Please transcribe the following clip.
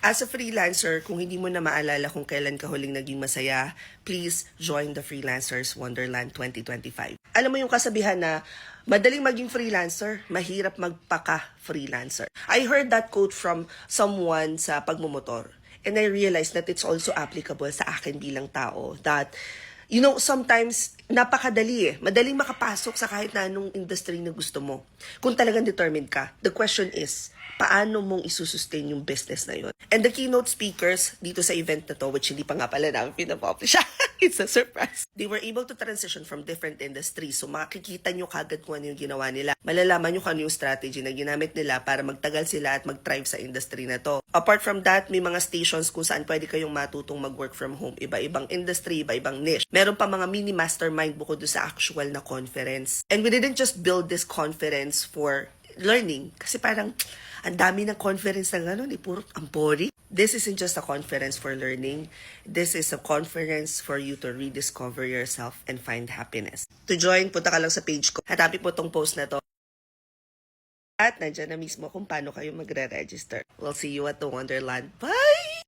As a freelancer, kung hindi mo na maalala kung kailan ka huling naging masaya, please join the Freelancers Wonderland 2025. Alam mo yung kasabihan na madaling maging freelancer, mahirap magpaka-freelancer. I heard that quote from someone sa pagmumotor. And I realized that it's also applicable sa akin bilang tao. That, sometimes napakadali madaling makapasok sa kahit na anong industry na gusto mo. Kung talagang determined ka. The question is, paano mong isusustain yung business na yun? And the keynote speakers dito sa event na to, which hindi pa nga pala namin pinapublish, it's a surprise. They were able to transition from different industries. So makikita nyo kagad kung ano yung ginawa nila. Malalaman nyo kung ano yung strategy na ginamit nila para magtagal sila at mag-thrive sa industry na to. Apart from that, may mga stations kung saan pwede kayong matutong mag-work from home. Iba-ibang industry, iba-ibang niche. Meron pa mga mini mastermind bukod doon sa actual na conference. And we didn't just build this conference for learning. Kasi parang ang dami ng conference na gano'n, puro ang boring. This isn't just a conference for learning. This is a conference for you to rediscover yourself and find happiness. To join, punta ka lang sa page ko. Hanapin po tong post na to. At nandyan na mismo kung paano kayo magre-register. We'll see you at the Wonderland. Bye!